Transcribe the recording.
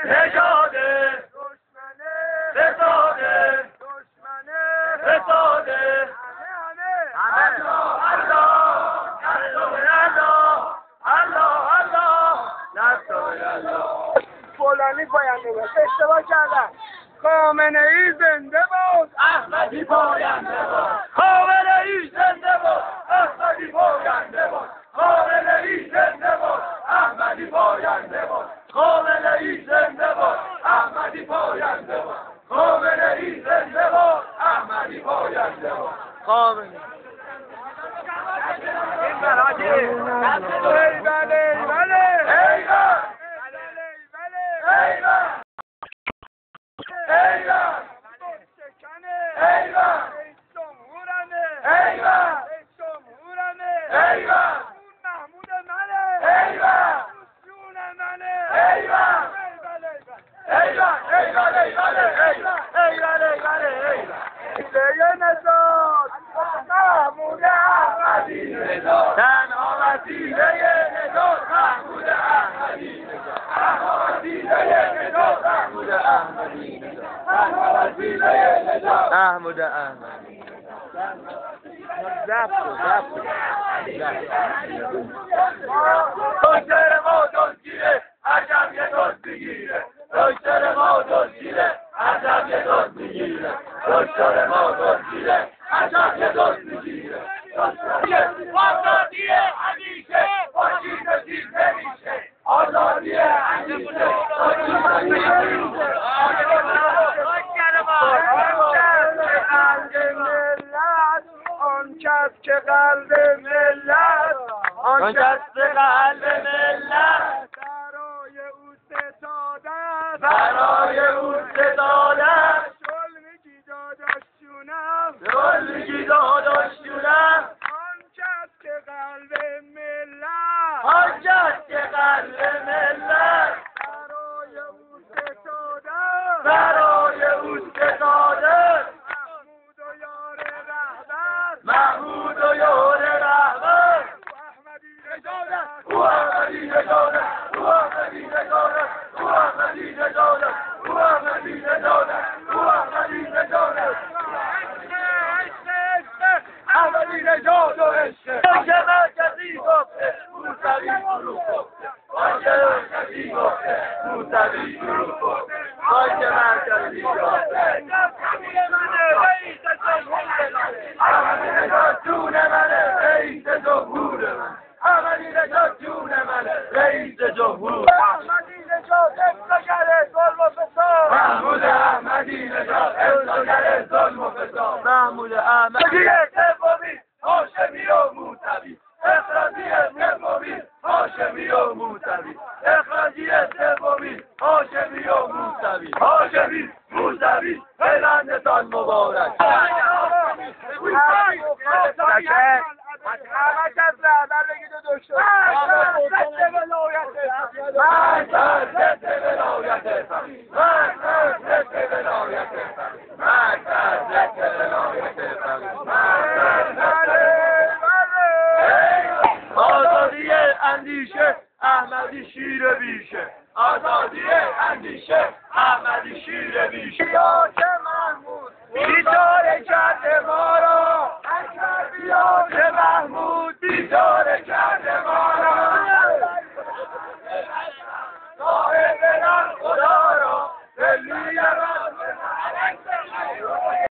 نژاده فساده فساده فلانی پاینده بود اشتباه کردم خامنه ای زنده بود احمدی پاینده بود خامنه ای زنده بود احمدی پاینده بود خامنه ای زنده بود احمدی پاینده بود خامنه ای زنده بود احمدی پاینده بود خامنه ای زنده بود احمدی پاینده بود خامنه تنها وسیله نجات محمود احمدی تنها وسیله نجات محمود احمدی تنها وسیله نجات محمود احمدی دکتر ما دزدگیره عجب یه دزد میگیره دکتر ما دزدگیره عجب یه دزد میگیره دکتر ما دزدگیره عجب یه دزد میگیره آزادی همیشه با چیز چیز نمیشه آزادی همیشه با چیز چیز نمیشه آن کس که قلب ملت آن کس که قلب ملت برای او ستاده است برای او ستاده است شل میگی داداشونم شل میگی داداشونم آن کس که قلب ملت آن کس که قلب ملت برای او ستاده است برای او ستاده محمود و یار رهبر او احمدی نژاده او احمدی نژاده او احمدی نژاده او احمدی نژاده او احمدی نژاده احمدی نژاد و عشق بانک مرکزی گفته موسوی شروع گفته بانک مرکزی گفته موسوی شروع گفته بانک مرکزی گفته احمدی نژاد جون منه رئیس جمهور من احمدی نژاد جون منه رئیس جمهور احمدی نژاد افشاگر ظلم و فساد محمود احمدی نژاد افشاگر ظلم و فساد محمود احمدی سومی هاشمی و موسوی اخراجی سومی هاشمی و موسوی اخراجی سومی هاشمی و موسوی هاشمی موسوی بلندتان مبارک همه کس رهبر بگید و دکتر آزادی اندیشه احمدی شیر بیشه آزادی اندیشه احمدی شیر بیشه